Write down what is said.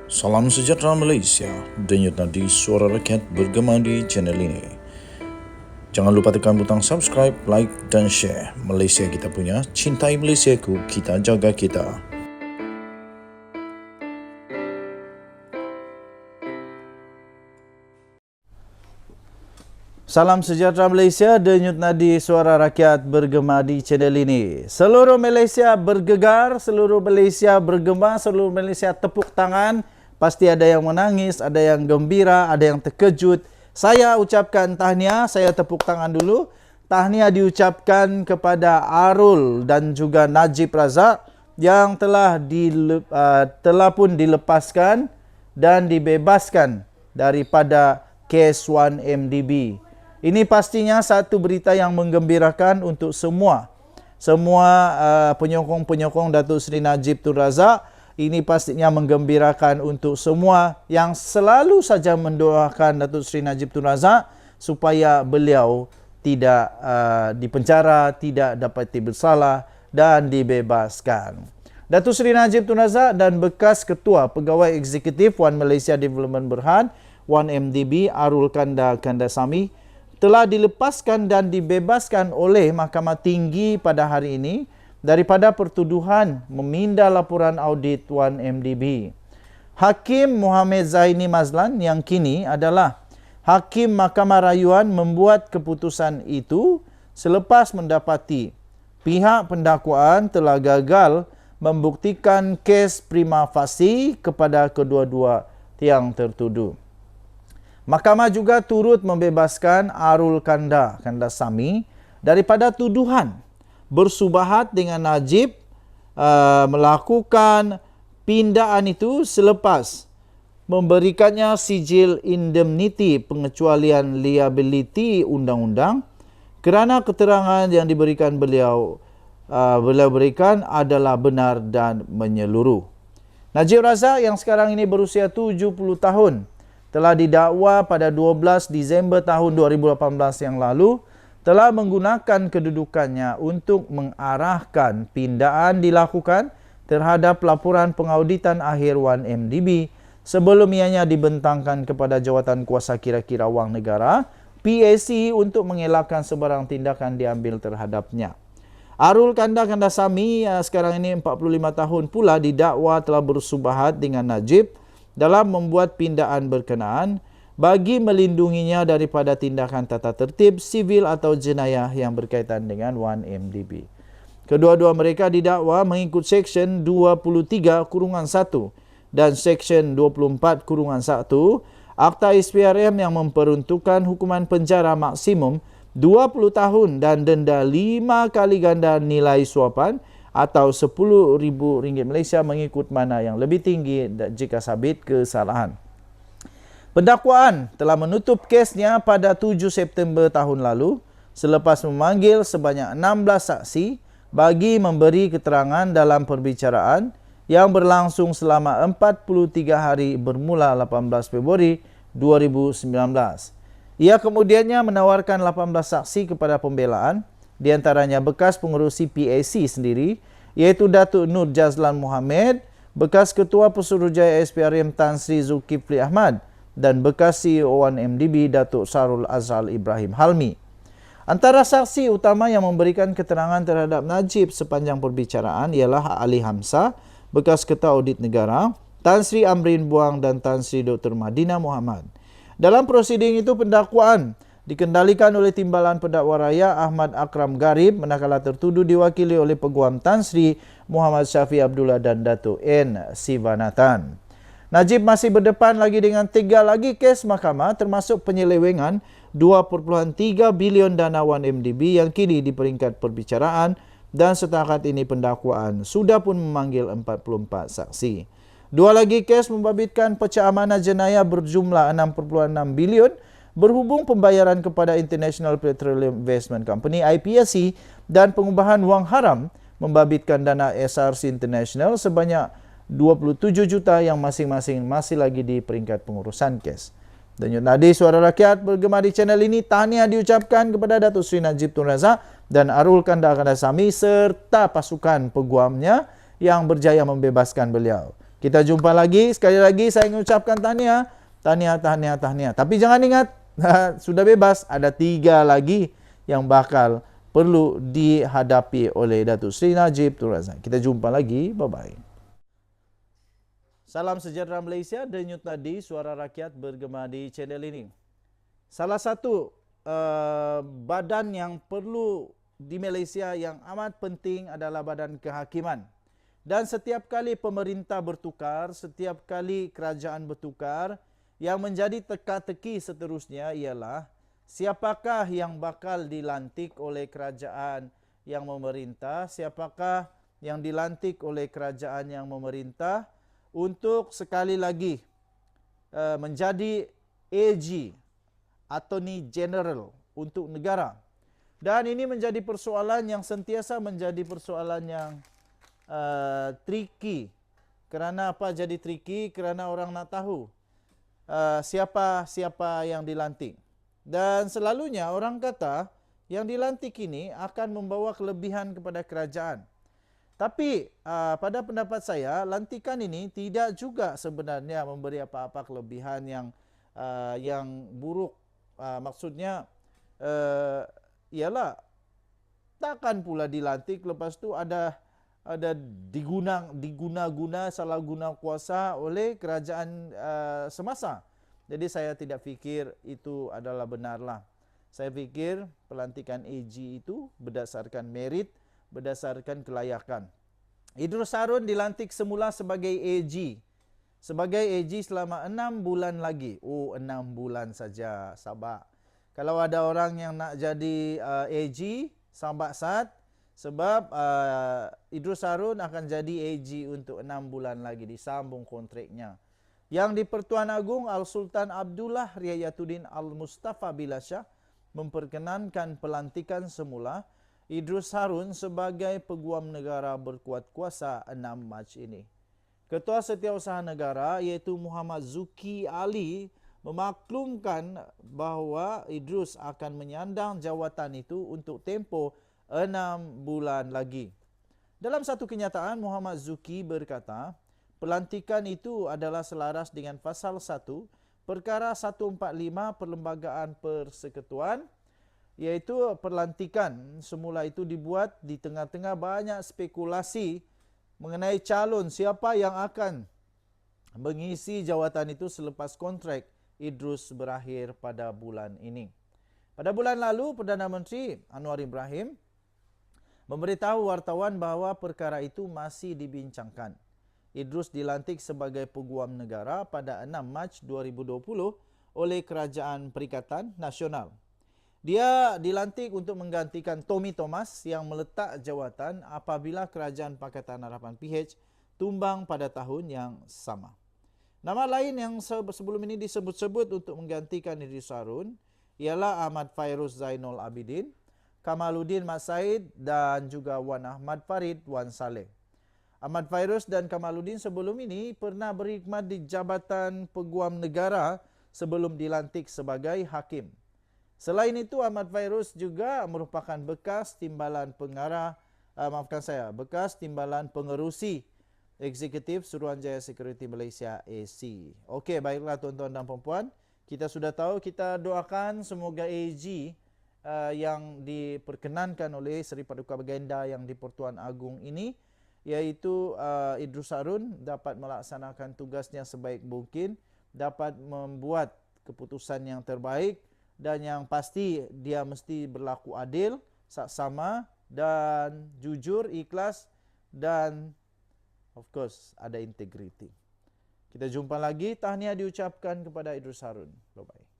Salam sejahtera Malaysia, denyut nadi suara rakyat bergema di channel ini. Jangan lupa tekan butang subscribe, like dan share. Malaysia kita punya, cintai Malaysiaku, kita jaga kita. Salam sejahtera Malaysia, denyut nadi suara rakyat bergema di channel ini. Seluruh Malaysia bergegar, seluruh Malaysia bergema, seluruh Malaysia tepuk tangan. Pasti ada yang menangis, ada yang gembira, ada yang terkejut. Saya ucapkan tahniah, saya tepuk tangan dulu. Tahniah diucapkan kepada Arul dan juga Najib Razak yang telah pun dilepaskan dan dibebaskan daripada kes 1MDB. Ini pastinya satu berita yang menggembirakan untuk semua penyokong-penyokong Datuk Seri Najib Tun Razak. Ini pastinya menggembirakan untuk semua yang selalu saja mendoakan Datuk Seri Najib Tun Razak supaya beliau tidak dipenjara, tidak dapati bersalah dan dibebaskan. Datuk Seri Najib Tun Razak dan bekas Ketua Pegawai Eksekutif One Malaysia Development Berhad 1MDB Arul Kandasamy telah dilepaskan dan dibebaskan oleh Mahkamah Tinggi pada hari ini daripada pertuduhan meminda laporan audit 1MDB. Hakim Muhammad Zaini Mazlan yang kini adalah Hakim Mahkamah Rayuan membuat keputusan itu selepas mendapati pihak pendakwaan telah gagal membuktikan kes prima facie kepada kedua-dua yang tertuduh. Mahkamah juga turut membebaskan Arul Kandasamy daripada tuduhan bersubahat dengan Najib melakukan pindaan itu selepas memberikannya sijil indemnity pengecualian liability undang-undang kerana keterangan yang diberikan beliau berikan adalah benar dan menyeluruh. Najib Razak yang sekarang ini berusia 70 tahun telah didakwa pada 12 Disember tahun 2018 yang lalu telah menggunakan kedudukannya untuk mengarahkan pindaan dilakukan terhadap laporan pengauditan akhir 1MDB sebelum ianya dibentangkan kepada Jawatan Kuasa Kira-kira Wang Negara PAC untuk mengelakkan sebarang tindakan diambil terhadapnya. Arul Kandasamy sekarang ini 45 tahun pula didakwa telah bersubahat dengan Najib dalam membuat pindaan berkenaan bagi melindunginya daripada tindakan tata tertib sivil atau jenayah yang berkaitan dengan 1MDB. Kedua-dua mereka didakwa mengikut Seksyen 23/1 dan Seksyen 24/1 Akta SPRM yang memperuntukkan hukuman penjara maksimum 20 tahun dan denda 5 kali ganda nilai suapan atau RM10,000 Malaysia mengikut mana yang lebih tinggi jika sabit kesalahan. Pendakwaan telah menutup kesnya pada 7 September tahun lalu selepas memanggil sebanyak 16 saksi bagi memberi keterangan dalam perbicaraan yang berlangsung selama 43 hari bermula 18 Februari 2019. Ia kemudiannya menawarkan 18 saksi kepada pembelaan, di antaranya bekas pengerusi PAC sendiri, iaitu Datuk Nur Jazlan Mohamed, bekas Ketua Pesuruhjaya SPRM Tan Sri Zulkifli Ahmad dan bekas CEO 1MDB Datuk Sarul Azhar Ibrahim Halmi. Antara saksi utama yang memberikan keterangan terhadap Najib sepanjang perbicaraan ialah Ali Hamzah, bekas Ketua Audit Negara, Tan Sri Amrin Buang dan Tan Sri Dr. Madina Muhammad. Dalam prosiding itu pendakwaan dikendalikan oleh Timbalan Pendakwa Raya Ahmad Akram Garib manakala tertuduh diwakili oleh Peguam Tan Sri Muhammad Syafi Abdullah dan Datuk N. Sivanathan. Najib masih berdepan lagi dengan 3 lagi kes mahkamah termasuk penyelewengan 2.3 bilion dana 1MDB yang kini di peringkat perbicaraan dan setakat ini pendakwaan sudah pun memanggil 44 saksi. 2 lagi kes membabitkan pecah amanah jenayah berjumlah 6.6 bilion berhubung pembayaran kepada International Petroleum Investment Company IPSC dan pengubahan wang haram membabitkan dana SRC International sebanyak 27 juta yang masing-masing masih lagi di peringkat pengurusan kes. Denyut nadi suara rakyat bergema di channel ini, tahniah diucapkan kepada Datuk Seri Najib Tun Razak dan Arul Kandasamy serta pasukan peguamnya yang berjaya membebaskan beliau. Kita jumpa lagi. Sekali lagi saya ingin ucapkan tahniah. Tahniah. Tapi jangan ingat, sudah bebas. Ada 3 lagi yang bakal perlu dihadapi oleh Datuk Seri Najib Tun Razak. Kita jumpa lagi. Bye-bye. Salam sejahtera Malaysia. Denyut nadi suara rakyat bergema di channel ini. Salah satu badan yang perlu di Malaysia yang amat penting adalah badan kehakiman. Dan setiap kali pemerintah bertukar, setiap kali kerajaan bertukar, yang menjadi teka-teki seterusnya ialah siapakah yang bakal dilantik oleh kerajaan yang memerintah, siapakah yang dilantik oleh kerajaan yang memerintah untuk sekali lagi menjadi AG, Attorney General untuk negara. Dan ini menjadi persoalan yang sentiasa menjadi persoalan yang tricky. Kerana apa jadi tricky? Kerana orang nak tahu siapa yang dilantik. Dan selalunya orang kata yang dilantik ini akan membawa kelebihan kepada kerajaan. Tapi pada pendapat saya, lantikan ini tidak juga sebenarnya memberi apa-apa kelebihan yang buruk. Maksudnya ialah takkan pula dilantik lepas tu ada diguna-guna salah guna kuasa oleh kerajaan semasa. Jadi saya tidak fikir itu adalah benarlah. Saya fikir pelantikan AG itu berdasarkan merit, berdasarkan kelayakan. Idrus Harun dilantik semula sebagai AG. Sebagai AG selama 6 bulan lagi. 6 bulan saja, sabar. Kalau ada orang yang nak jadi AG, sabar sat. Sebab Idrus Harun akan jadi AG untuk 6 bulan lagi, disambung kontraknya. Yang di Pertuan Agong, Al-Sultan Abdullah Riayatuddin Al-Mustafa Billah Shah memperkenankan pelantikan semula Idrus Harun sebagai Peguam Negara berkuat kuasa 6 Mac ini. Ketua Setiausaha Negara iaitu Muhammad Zuki Ali memaklumkan bahawa Idrus akan menyandang jawatan itu untuk tempoh 6 bulan lagi. Dalam satu kenyataan, Muhammad Zuki berkata, pelantikan itu adalah selaras dengan Pasal 1, Perkara 145 Perlembagaan Persekutuan, iaitu pelantikan semula itu dibuat di tengah-tengah banyak spekulasi mengenai calon siapa yang akan mengisi jawatan itu selepas kontrak Idrus berakhir pada bulan ini. Pada bulan lalu, Perdana Menteri Anwar Ibrahim memberitahu wartawan bahawa perkara itu masih dibincangkan. Idrus dilantik sebagai Peguam Negara pada 6 Mac 2020 oleh Kerajaan Perikatan Nasional. Dia dilantik untuk menggantikan Tommy Thomas yang meletak jawatan apabila Kerajaan Pakatan Harapan PH tumbang pada tahun yang sama. Nama lain yang sebelum ini disebut-sebut untuk menggantikan Idrus Harun ialah Ahmad Fairuz Zainul Abidin, Kamaluddin Mat Said dan juga Wan Ahmad Farid Wan Saleh. Ahmad Fairuz dan Kamaluddin sebelum ini pernah berkhidmat di Jabatan Peguam Negara sebelum dilantik sebagai hakim. Selain itu, Ahmad Fairuz juga merupakan bekas timbalan pengerusi Eksekutif Suruhanjaya Security Malaysia AC. Okey, baiklah tuan-tuan dan puan-puan, kita sudah tahu, kita doakan semoga AG yang diperkenankan oleh Seri Paduka Baginda yang di Pertuan Agong ini, iaitu Idrus Harun, dapat melaksanakan tugasnya sebaik mungkin, dapat membuat keputusan yang terbaik, dan yang pasti dia mesti berlaku adil, saksama dan jujur, ikhlas dan of course ada integriti. Kita jumpa lagi. Tahniah diucapkan kepada Idrus Harun. Bye-bye.